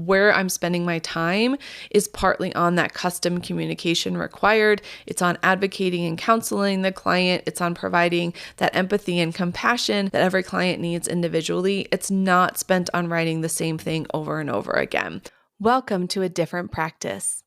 where I'm spending my time is partly on that custom communication required. It's on advocating and counseling the client. It's on providing that empathy and compassion that every client needs individually. It's not spent on writing the same thing over and over again. Welcome to a different practice.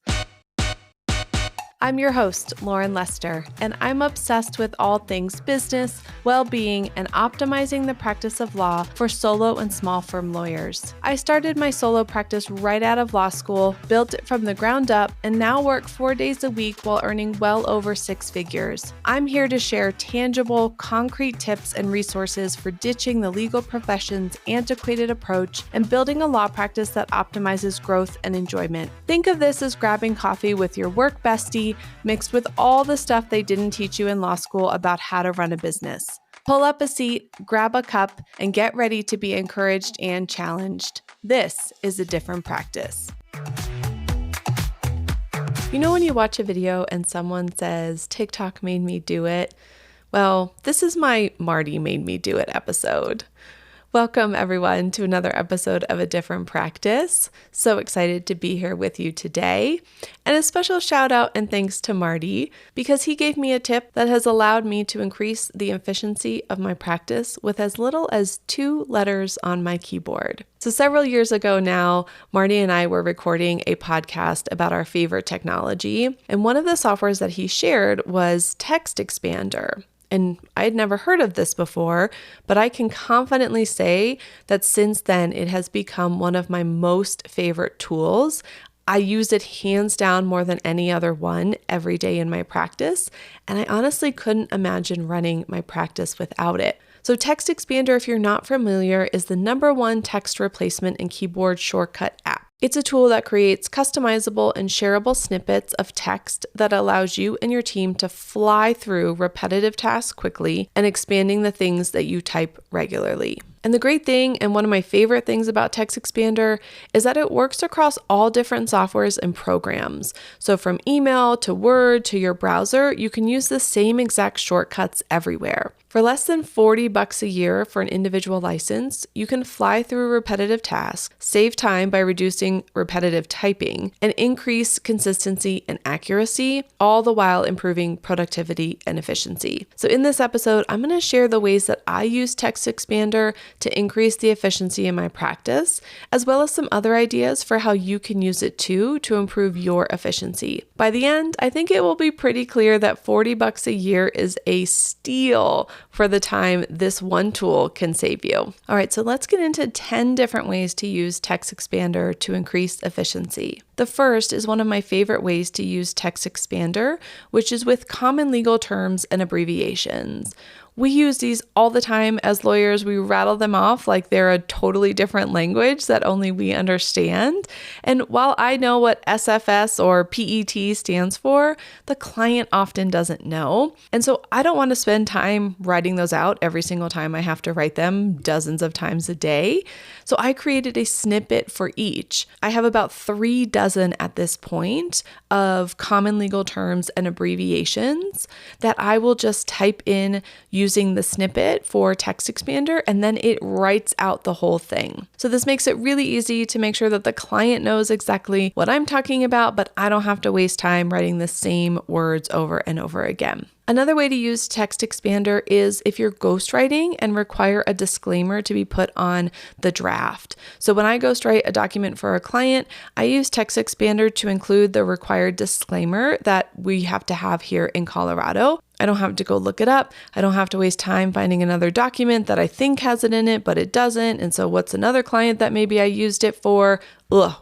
I'm your host, Lauren Lester, and I'm obsessed with all things business, well-being, and optimizing the practice of law for solo and small firm lawyers. I started my solo practice right out of law school, built it from the ground up, and now work 4 days a week while earning well over 6 figures. I'm here to share tangible, concrete tips and resources for ditching the legal profession's antiquated approach and building a law practice that optimizes growth and enjoyment. Think of this as grabbing coffee with your work bestie, mixed with all the stuff they didn't teach you in law school about how to run a business. Pull up a seat, grab a cup, and get ready to be encouraged and challenged. This is a different practice. You know when you watch a video and someone says, TikTok made me do it? Well, this is my Marty made me do it episode. Welcome everyone to another episode of A Different Practice. So excited to be here with you today. And a special shout out and thanks to Marty because he gave me a tip that has allowed me to increase the efficiency of my practice with as little as 2 letters on my keyboard. So several years ago now, Marty and I were recording a podcast about our favorite technology. And one of the softwares that he shared was TextExpander. And I had never heard of this before, but I can confidently say that since then it has become one of my most favorite tools. I use it hands down more than any other one every day in my practice, and I honestly couldn't imagine running my practice without it. So TextExpander, if you're not familiar, is the #1 text replacement and keyboard shortcut app. It's a tool that creates customizable and shareable snippets of text that allows you and your team to fly through repetitive tasks quickly and expanding the things that you type regularly. And the great thing, and one of my favorite things about TextExpander, is that it works across all different softwares and programs. So from email to Word to your browser, you can use the same exact shortcuts everywhere. For less than $40 a year for an individual license, you can fly through repetitive tasks, save time by reducing repetitive typing, and increase consistency and accuracy, all the while improving productivity and efficiency. So in this episode, I'm going to share the ways that I use TextExpander to increase the efficiency in my practice, as well as some other ideas for how you can use it too to improve your efficiency. By the end, I think it will be pretty clear that $40 a year is a steal for the time this one tool can save you. All right, so let's get into 10 different ways to use TextExpander to increase efficiency. The first is one of my favorite ways to use TextExpander, which is with common legal terms and abbreviations. We use these all the time as lawyers. We rattle them off like they're a totally different language that only we understand. And while I know what SFS or PET stands for, the client often doesn't know. And so I don't want to spend time writing those out every single time I have to write them dozens of times a day. So I created a snippet for each. I have about 3 dozen at this point of common legal terms and abbreviations that I will just type in using the snippet for TextExpander, and then it writes out the whole thing. So this makes it really easy to make sure that the client knows exactly what I'm talking about, but I don't have to waste time writing the same words over and over again. Another way to use TextExpander is if you're ghostwriting and require a disclaimer to be put on the draft. So when I ghostwrite a document for a client, I use TextExpander to include the required disclaimer that we have to have here in Colorado. I don't have to go look it up. I don't have to waste time finding another document that I think has it in it, but it doesn't. And so what's another client that maybe I used it for?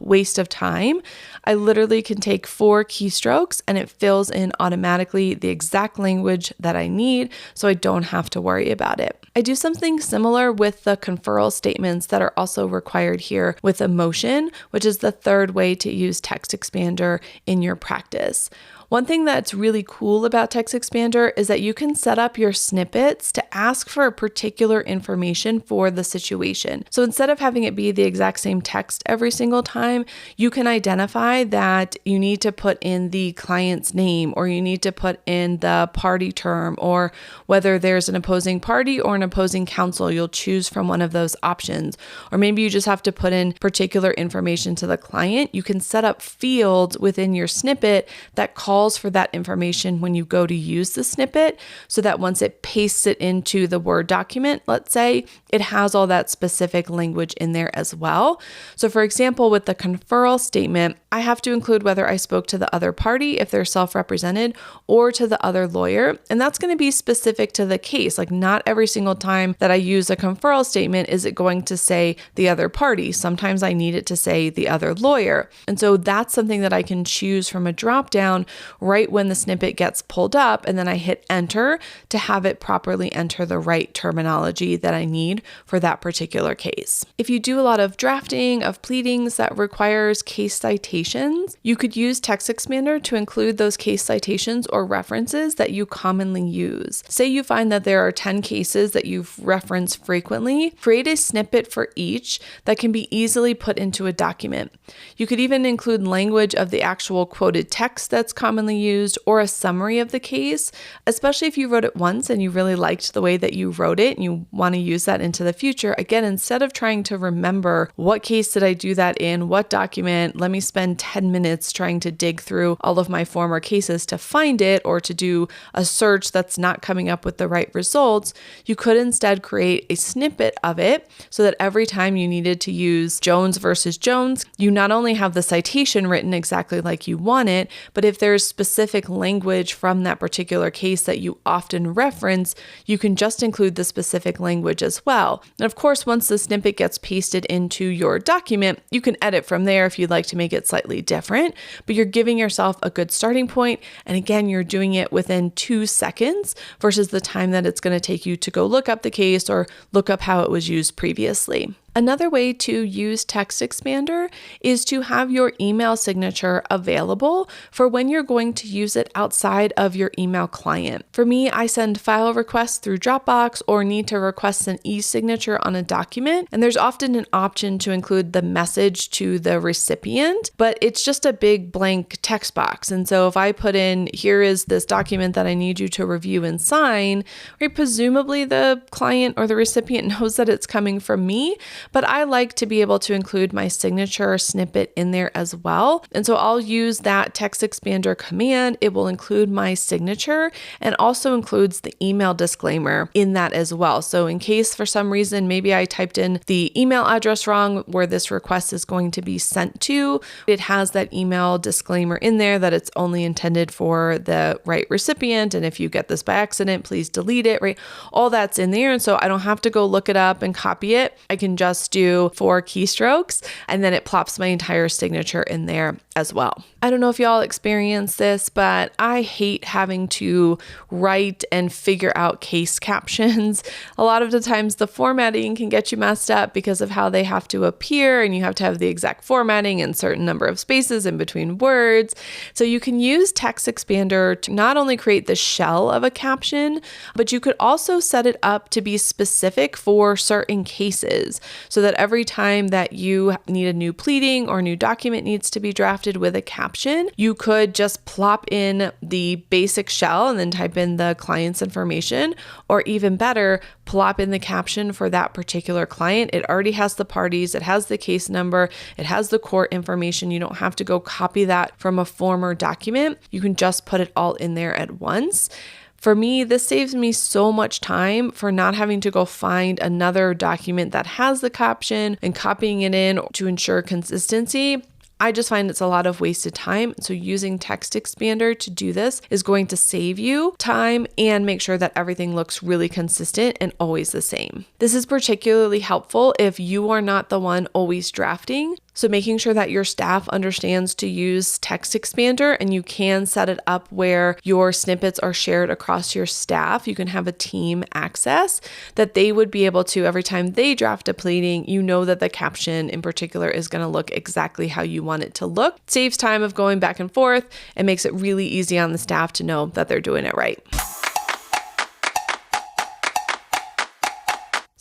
Waste of time. I literally can take 4 keystrokes and it fills in automatically the exact language that I need, so I don't have to worry about it. I do something similar with the conferral statements that are also required here with emotion, which is the third way to use TextExpander in your practice. One thing that's really cool about TextExpander is that you can set up your snippets to ask for particular information for the situation. So instead of having it be the exact same text every single time, you can identify identify that you need to put in the client's name, or you need to put in the party term, or whether there's an opposing party or an opposing counsel, you'll choose from one of those options. Or maybe you just have to put in particular information to the client. You can set up fields within your snippet that calls for that information when you go to use the snippet, so that once it pastes it into the Word document, let's say, it has all that specific language in there as well. So for example, with the conferral statement, I have to include whether I spoke to the other party, if they're self-represented, or to the other lawyer. And that's going to be specific to the case. Like, not every single time that I use a conferral statement is it going to say the other party. Sometimes I need it to say the other lawyer. And so that's something that I can choose from a drop-down right when the snippet gets pulled up, and then I hit enter to have it properly enter the right terminology that I need for that particular case. If you do a lot of drafting of pleadings that requires case citations, you could use TextExpander to include those case citations or references that you commonly use. Say you find that there are 10 cases that you've referenced frequently, create a snippet for each that can be easily put into a document. You could even include language of the actual quoted text that's commonly used, or a summary of the case, especially if you wrote it once and you really liked the way that you wrote it and you want to use that into the future. Again, instead of trying to remember what case did I do that in, what document, let me spend 10 minutes trying to dig through all of my former cases to find it, or to do a search that's not coming up with the right results, you could instead create a snippet of it so that every time you needed to use Jones versus Jones, you not only have the citation written exactly like you want it, but if there's specific language from that particular case that you often reference, you can just include the specific language as well. And of course, once the snippet gets pasted into your document, you can edit from there if you'd like to make it slightly different, but you're giving yourself a good starting point. And again, you're doing it within 2 seconds versus the time that it's going to take you to go look up the case or look up how it was used previously. Another way to use TextExpander is to have your email signature available for when you're going to use it outside of your email client. For me, I send file requests through Dropbox or need to request an e-signature on a document, and there's often an option to include the message to the recipient, but it's just a big blank text box. And so if I put in, here is this document that I need you to review and sign, right, presumably the client or the recipient knows that it's coming from me, but I like to be able to include my signature snippet in there as well. And so I'll use that TextExpander command. It will include my signature and also includes the email disclaimer in that as well. So in case for some reason, maybe I typed in the email address wrong where this request is going to be sent to, it has that email disclaimer in there that it's only intended for the right recipient. And if you get this by accident, please delete it, right? All that's in there. And so I don't have to go look it up and copy it. I can just do 4 keystrokes, and then it plops my entire signature in there as well. I don't know if y'all experience this, but I hate having to write and figure out case captions. A lot of the times the formatting can get you messed up because of how they have to appear, and you have to have the exact formatting and certain number of spaces in between words. So you can use TextExpander to not only create the shell of a caption, but you could also set it up to be specific for certain cases, so that every time that you need a new pleading or new document needs to be drafted with a caption, you could just plop in the basic shell and then type in the client's information, or even better, plop in the caption for that particular client. It already has the parties, it has the case number, it has the court information. You don't have to go copy that from a former document. You can just put it all in there at once. For me, this saves me so much time for not having to go find another document that has the caption and copying it in to ensure consistency. I just find it's a lot of wasted time. So using TextExpander to do this is going to save you time and make sure that everything looks really consistent and always the same. This is particularly helpful if you are not the one always drafting. So making sure that your staff understands to use TextExpander, and you can set it up where your snippets are shared across your staff. You can have a team access that they would be able to, every time they draft a pleading, you know that the caption in particular is going to look exactly how you want it to look. It saves time of going back and forth and makes it really easy on the staff to know that they're doing it right.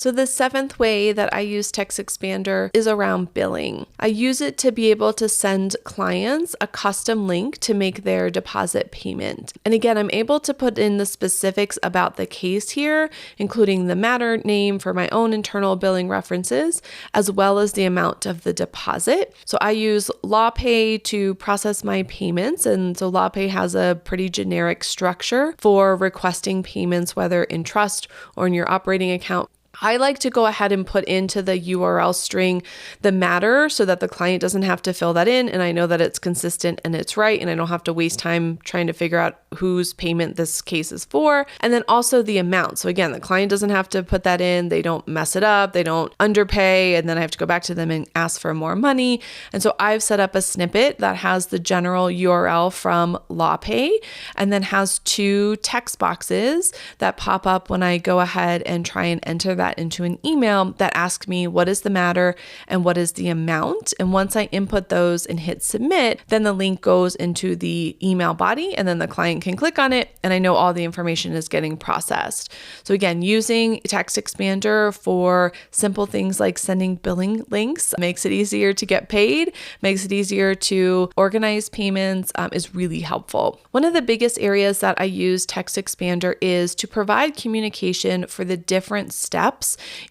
So the seventh way that I use TextExpander is around billing. I use it to be able to send clients a custom link to make their deposit payment. And again, I'm able to put in the specifics about the case here, including the matter name for my own internal billing references, as well as the amount of the deposit. So I use LawPay to process my payments. And so LawPay has a pretty generic structure for requesting payments, whether in trust or in your operating account. I like to go ahead and put into the URL string the matter so that the client doesn't have to fill that in, and I know that it's consistent and it's right, and I don't have to waste time trying to figure out whose payment this case is for. And then also the amount. So again, the client doesn't have to put that in, they don't mess it up, they don't underpay, and then I have to go back to them and ask for more money. And so I've set up a snippet that has the general URL from LawPay and then has 2 text boxes that pop up when I go ahead and try and enter that into an email that asks me what is the matter and what is the amount. And once I input those and hit submit, then the link goes into the email body and then the client can click on it and I know all the information is getting processed. So again, using TextExpander for simple things like sending billing links makes it easier to get paid, makes it easier to organize payments, is really helpful. One of the biggest areas that I use TextExpander is to provide communication for the different steps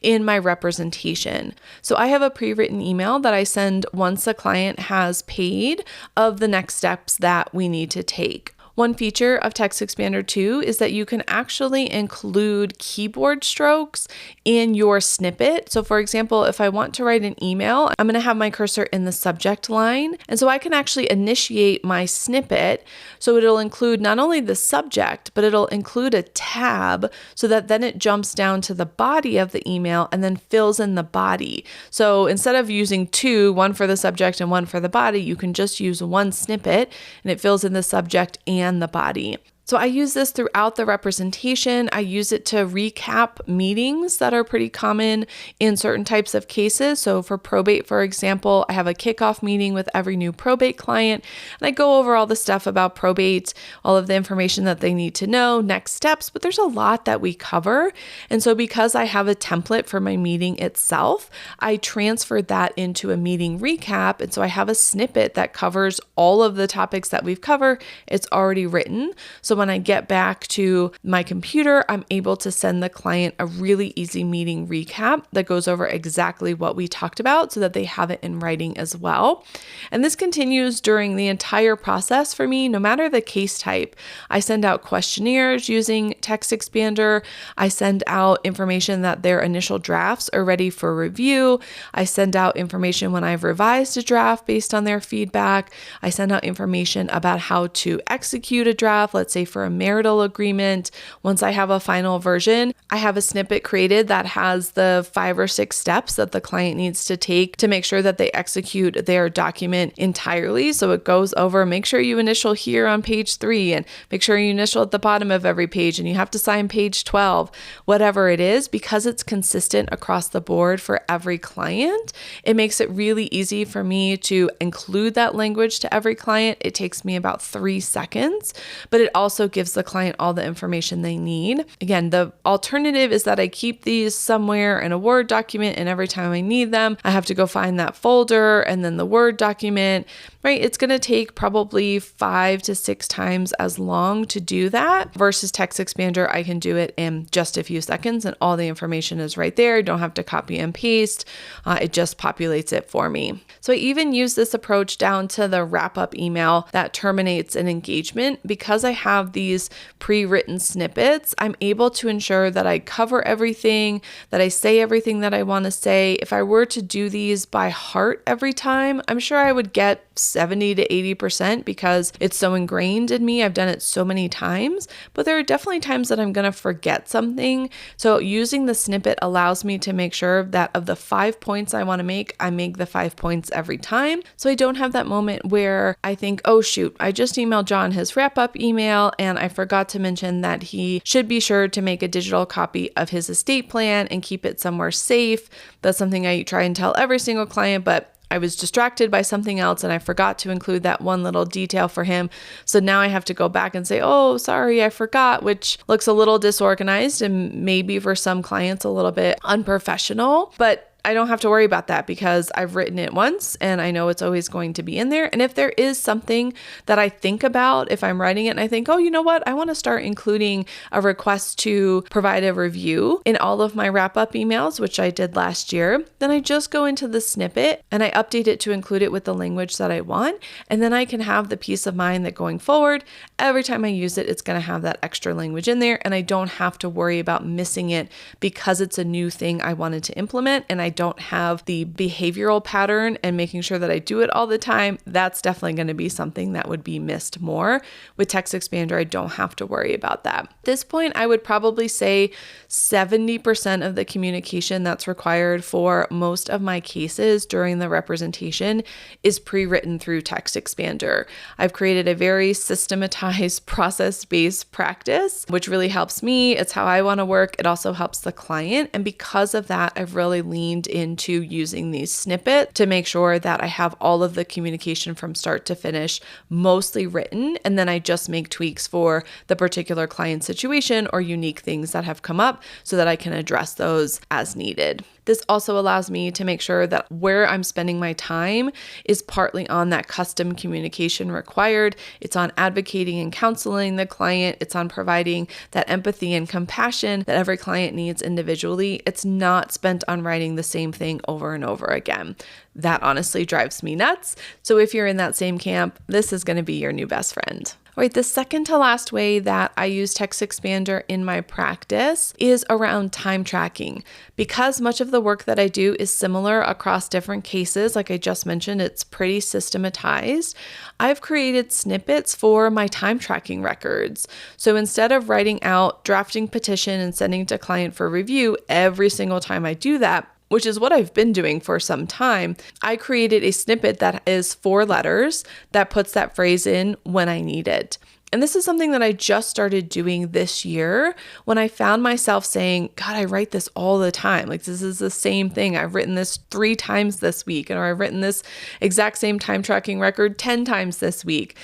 in my representation. So I have a pre-written email that I send once the client has paid of the next steps that we need to take. One feature of TextExpander 2 is that you can actually include keyboard strokes in your snippet. So for example, if I want to write an email, I'm going to have my cursor in the subject line. And so I can actually initiate my snippet. So it'll include not only the subject, but it'll include a tab so that then it jumps down to the body of the email and then fills in the body. So instead of using 2, one for the subject and one for the body, you can just use one snippet and it fills in the subject and the body. So I use this throughout the representation. I use it to recap meetings that are pretty common in certain types of cases. So for probate, for example, I have a kickoff meeting with every new probate client, and I go over all the stuff about probate, all of the information that they need to know, next steps, but there's a lot that we cover. And so because I have a template for my meeting itself, I transferred that into a meeting recap. And so I have a snippet that covers all of the topics that we've covered. It's already written. So when I get back to my computer, I'm able to send the client a really easy meeting recap that goes over exactly what we talked about so that they have it in writing as well. And this continues during the entire process for me, no matter the case type. I send out questionnaires using TextExpander. I send out information that their initial drafts are ready for review. I send out information when I've revised a draft based on their feedback. I send out information about how to execute a draft, let's say for a marital agreement. Once I have a final version, I have a snippet created that has the 5 or 6 steps that the client needs to take to make sure that they execute their document entirely. So it goes over, make sure you initial here on page 3 and make sure you initial at the bottom of every page and you have to sign page 12, whatever it is, because it's consistent across the board for every client. It makes it really easy for me to include that language to every client. It takes me about 3 seconds, but it also gives the client all the information they need. Again, the alternative is that I keep these somewhere in a Word document, and every time I need them, I have to go find that folder and then the Word document, right? It's going to take probably 5 to 6 times as long to do that versus TextExpander. I can do it in just a few seconds and all the information is right there. I don't have to copy and paste. It just populates it for me. So I even use this approach down to the wrap-up email that terminates an engagement. Because I have these pre-written snippets, I'm able to ensure that I cover everything, that I say everything that I want to say. If I were to do these by heart every time, I'm sure I would get 70 to 80% because it's so ingrained in me. I've done it so many times, but there are definitely times that I'm going to forget something. So using the snippet allows me to make sure that of the 5 points I want to make, I make the 5 points every time. So I don't have that moment where I think, oh shoot, I just emailed John his wrap-up email and I forgot to mention that he should be sure to make a digital copy of his estate plan and keep it somewhere safe. That's something I try and tell every single client, but I was distracted by something else and I forgot to include that one little detail for him. So now I have to go back and say, oh, sorry, I forgot, which looks a little disorganized and maybe for some clients a little bit unprofessional, but I don't have to worry about that because I've written it once and I know it's always going to be in there. And if there is something that I think about, if I'm writing it and I think, oh, you know what, I want to start including a request to provide a review in all of my wrap-up emails, which I did last year, then I just go into the snippet and I update it to include it with the language that I want. And then I can have the peace of mind that going forward, every time I use it, it's going to have that extra language in there and I don't have to worry about missing it because it's a new thing I wanted to implement and I don't have the behavioral pattern and making sure that I do it all the time. That's definitely going to be something that would be missed more. With TextExpander, I don't have to worry about that. At this point, I would probably say 70% of the communication that's required for most of my cases during the representation is pre-written through TextExpander. I've created a very systematized process-based practice, which really helps me. It's how I want to work. It also helps the client. And because of that, I've really leaned into using these snippets to make sure that I have all of the communication from start to finish mostly written, and then I just make tweaks for the particular client situation or unique things that have come up so that I can address those as needed. This also allows me to make sure that where I'm spending my time is partly on that custom communication required. It's on advocating and counseling the client. It's on providing that empathy and compassion that every client needs individually. It's not spent on writing the same thing over and over again. That honestly drives me nuts. So if you're in that same camp, this is going to be your new best friend. All right, the second to last way that I use TextExpander in my practice is around time tracking. Because much of the work that I do is similar across different cases, like I just mentioned, it's pretty systematized. I've created snippets for my time tracking records. So instead of writing out, drafting petition and sending to client for review every single time I do that, which is what I've been doing for some time, I created a snippet that is 4 letters that puts that phrase in when I need it. And this is something that I just started doing this year when I found myself saying, God, I write this all the time. Like, this is the same thing. I've written this 3 times this week, or I've written this exact same time tracking record 10 times this week.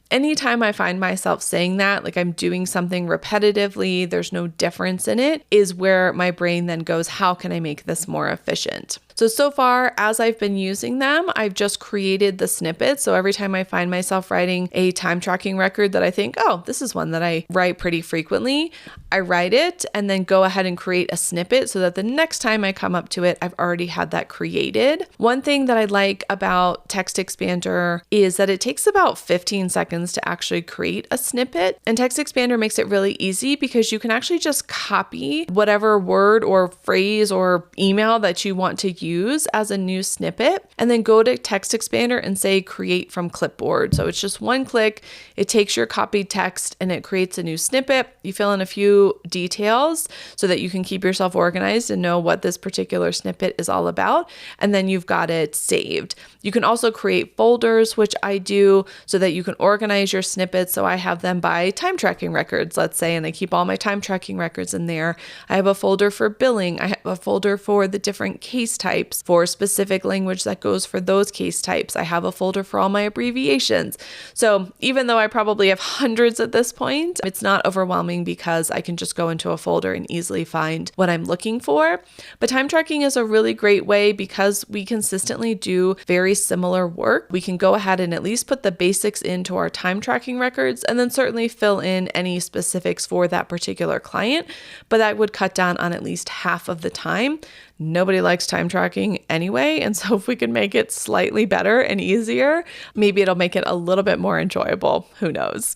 Anytime I find myself saying that, like I'm doing something repetitively, there's no difference in it, is where my brain then goes, how can I make this more efficient? So far, as I've been using them, I've just created the snippets. So every time I find myself writing a time tracking record that I think, oh, this is one that I write pretty frequently, I write it and then go ahead and create a snippet so that the next time I come up to it, I've already had that created. One thing that I like about TextExpander is that it takes about 15 seconds to actually create a snippet. And TextExpander makes it really easy because you can actually just copy whatever word or phrase or email that you want to use as a new snippet, and then go to TextExpander and say create from clipboard. So it's just one click, it takes your copied text and it creates a new snippet. You fill in a few details so that you can keep yourself organized and know what this particular snippet is all about, and then you've got it saved. You can also create folders, which I do, so that you can organize your snippets. So I have them by time tracking records, let's say, and I keep all my time tracking records in there. I have a folder for billing. I have a folder for the different case types, for specific language that goes for those case types. I have a folder for all my abbreviations. So even though I probably have hundreds at this point, it's not overwhelming because I can just go into a folder and easily find what I'm looking for. But time tracking is a really great way because we consistently do very similar work. We can go ahead and at least put the basics into our time tracking records and then certainly fill in any specifics for that particular client, but that would cut down on at least half of the time. Nobody likes time tracking anyway, and so if we can make it slightly better and easier, maybe it'll make it a little bit more enjoyable. Who knows?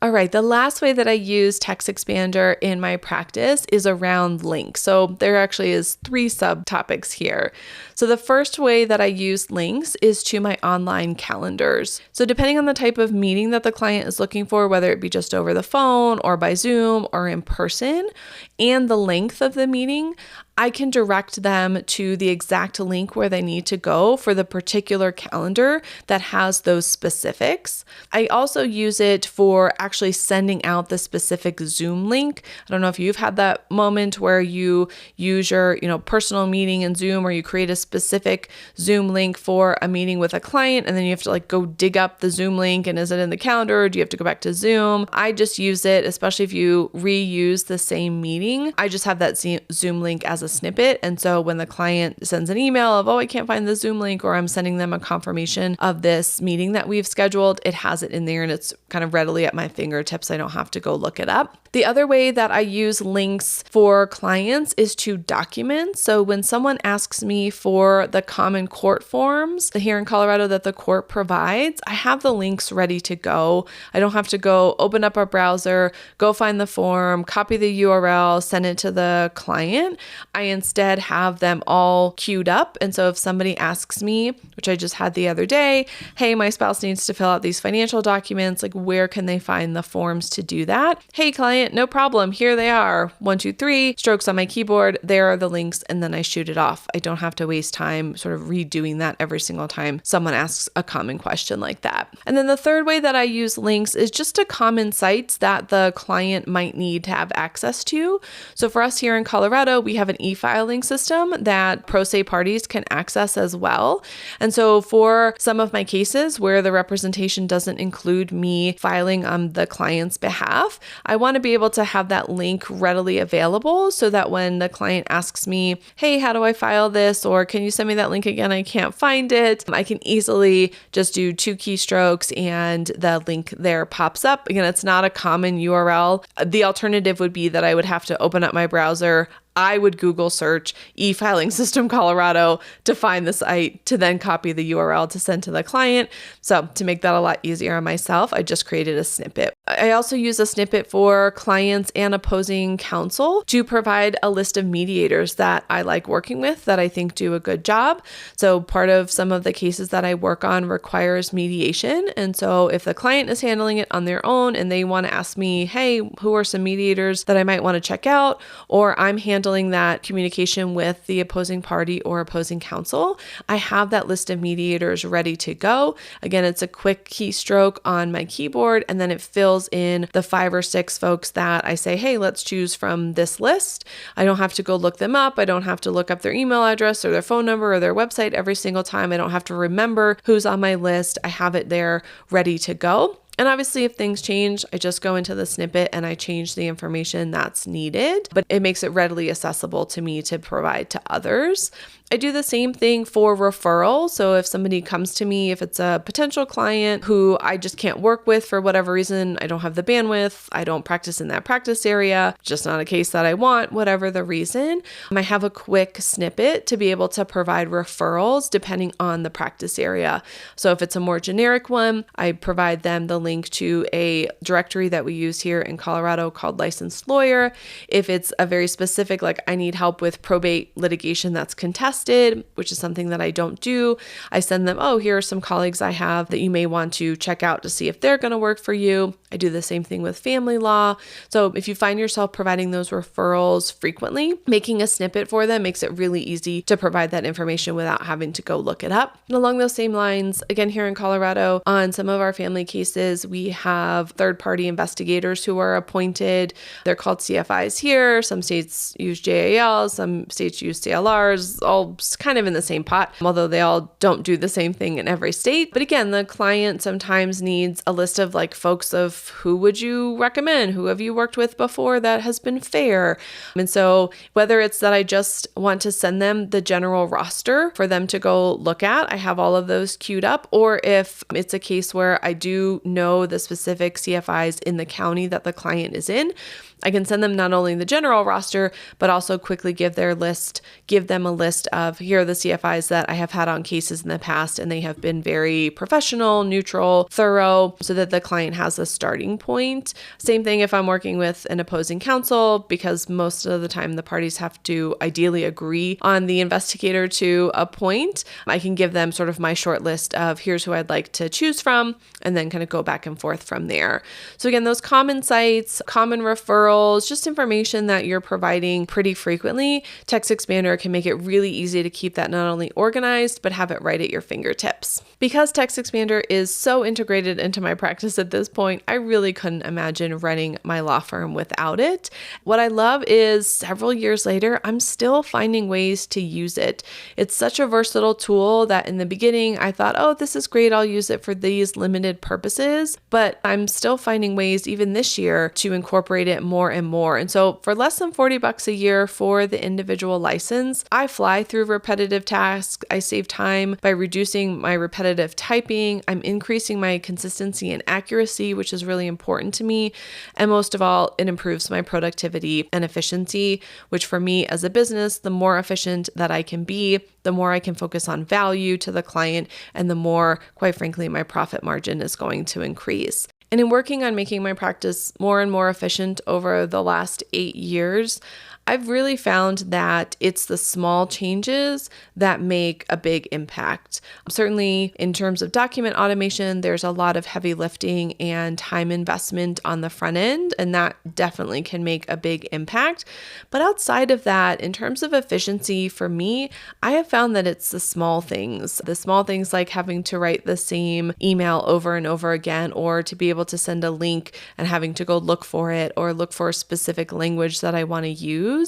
All right, the last way that I use TextExpander in my practice is around links. So there actually is 3 subtopics here. So the first way that I use links is to my online calendars. So depending on the type of meeting that the client is looking for, whether it be just over the phone or by Zoom or in person, and the length of the meeting, I can direct them to the exact link where they need to go for the particular calendar that has those specifics. I also use it for actually sending out the specific Zoom link. I don't know if you've had that moment where you use your, personal meeting in Zoom, or you create a specific Zoom link for a meeting with a client, and then you have to go dig up the Zoom link, and is it in the calendar? Or do you have to go back to Zoom? I just use it, especially if you reuse the same meeting. I just have that Zoom link as a snippet. And so when the client sends an email of, I can't find the Zoom link, or I'm sending them a confirmation of this meeting that we've scheduled, it has it in there and it's kind of readily at my fingertips. I don't have to go look it up. The other way that I use links for clients is to document. So when someone asks me for the common court forms here in Colorado that the court provides, I have the links ready to go. I don't have to go open up our browser, go find the form, copy the URL, send it to the client. I instead have them all queued up. And so if somebody asks me, which I just had the other day, hey, my spouse needs to fill out these financial documents, where can they find the forms to do that? Hey, client, no problem. Here they are. 1, 2, 3 strokes on my keyboard. There are the links. And then I shoot it off. I don't have to waste time sort of redoing that every single time someone asks a common question like that. And then the third way that I use links is just to common sites that the client might need to have access to. So for us here in Colorado, we have an e-filing system that pro se parties can access as well. And so for some of my cases where the representation doesn't include me filing on the client's behalf, I want to be able to have that link readily available so that when the client asks me, hey, how do I file this? Or can you send me that link again? I can't find it. I can easily just do 2 keystrokes and the link there pops up. Again, it's not a common URL. The alternative would be that I would have to open up my browser. I would Google search e-filing system Colorado to find the site, to then copy the URL to send to the client. So to make that a lot easier on myself, I just created a snippet. I also use a snippet for clients and opposing counsel to provide a list of mediators that I like working with that I think do a good job. So part of some of the cases that I work on requires mediation. And so if the client is handling it on their own and they want to ask me, hey, who are some mediators that I might want to check out? Or I'm handling that communication with the opposing party or opposing counsel, I have that list of mediators ready to go. Again, it's a quick keystroke on my keyboard, and then it fills in the 5 or 6 folks that I say, hey, let's choose from this list. I don't have to go look them up. I don't have to look up their email address or their phone number or their website every single time. I don't have to remember who's on my list. I have it there ready to go. And obviously, if things change, I just go into the snippet and I change the information that's needed, but it makes it readily accessible to me to provide to others. I do the same thing for referrals. So if somebody comes to me, if it's a potential client who I just can't work with for whatever reason, I don't have the bandwidth, I don't practice in that practice area, just not a case that I want, whatever the reason, I have a quick snippet to be able to provide referrals depending on the practice area. So if it's a more generic one, I provide them the link to a directory that we use here in Colorado called Licensed Lawyer. If it's a very specific, like I need help with probate litigation that's contested, which is something that I don't do, I send them, here are some colleagues I have that you may want to check out to see if they're going to work for you. I do the same thing with family law. So if you find yourself providing those referrals frequently, making a snippet for them makes it really easy to provide that information without having to go look it up. And along those same lines, again, here in Colorado, on some of our family cases, we have third-party investigators who are appointed. They're called CFIs here. Some states use JALs, some states use CLRs, all kind of in the same pot, although they all don't do the same thing in every state. But again, the client sometimes needs a list of folks of who would you recommend? Who have you worked with before that has been fair? And so whether it's that I just want to send them the general roster for them to go look at, I have all of those queued up, or if it's a case where I do know the specific CFIs in the county that the client is in, I can send them not only the general roster, but also quickly give them a list of here are the CFIs that I have had on cases in the past, and they have been very professional, neutral, thorough, so that the client has a starting point. Same thing if I'm working with an opposing counsel, because most of the time the parties have to ideally agree on the investigator to appoint. I can give them sort of my short list of here's who I'd like to choose from, and then kind of go back and forth from there. So again, those common sites, common referrals, referrals, just information that you're providing pretty frequently, TextExpander can make it really easy to keep that not only organized, but have it right at your fingertips. Because TextExpander is so integrated into my practice at this point, I really couldn't imagine running my law firm without it. What I love is several years later, I'm still finding ways to use it. It's such a versatile tool that in the beginning, I thought, oh, this is great. I'll use it for these limited purposes, but I'm still finding ways even this year to incorporate it more and more. And so for less than $40 a year for the individual license, I fly through repetitive tasks. I save time by reducing my repetitive typing. I'm increasing my consistency and accuracy, which is really important to me. And most of all, it improves my productivity and efficiency, which for me as a business, the more efficient that I can be, the more I can focus on value to the client, and the more, quite frankly, my profit margin is going to increase. And in working on making my practice more and more efficient over the last 8 years, I've really found that it's the small changes that make a big impact. Certainly in terms of document automation, there's a lot of heavy lifting and time investment on the front end, and that definitely can make a big impact. But outside of that, in terms of efficiency for me, I have found that it's the small things like having to write the same email over and over again, or to be able to send a link and having to go look for it or look for a specific language that I want to use.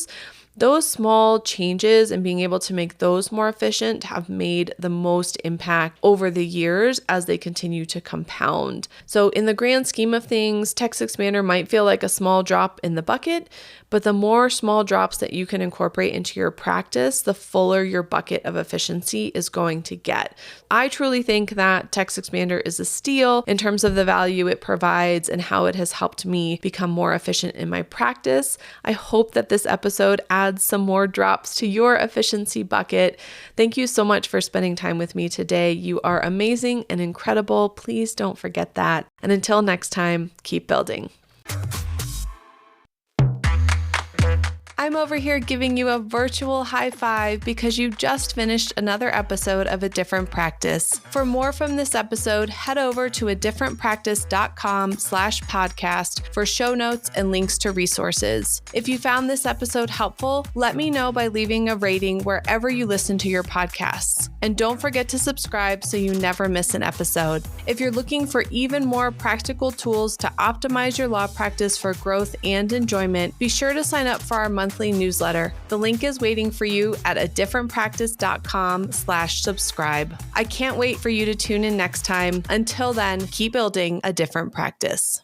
Those small changes and being able to make those more efficient have made the most impact over the years as they continue to compound. So in the grand scheme of things, TextExpander might feel like a small drop in the bucket, but the more small drops that you can incorporate into your practice, the fuller your bucket of efficiency is going to get. I truly think that TextExpander is a steal in terms of the value it provides and how it has helped me become more efficient in my practice. I hope that this episode adds some more drops to your efficiency bucket. Thank you so much for spending time with me today. You are amazing and incredible. Please don't forget that. And until next time, keep building. I'm over here giving you a virtual high five because you just finished another episode of A Different Practice. For more from this episode, head over to adifferentpractice.com/podcast for show notes and links to resources. If you found this episode helpful, let me know by leaving a rating wherever you listen to your podcasts. And don't forget to subscribe so you never miss an episode. If you're looking for even more practical tools to optimize your law practice for growth and enjoyment, be sure to sign up for our monthly newsletter. The link is waiting for you at adifferentpractice.com/subscribe. I can't wait for you to tune in next time. Until then, keep building a different practice.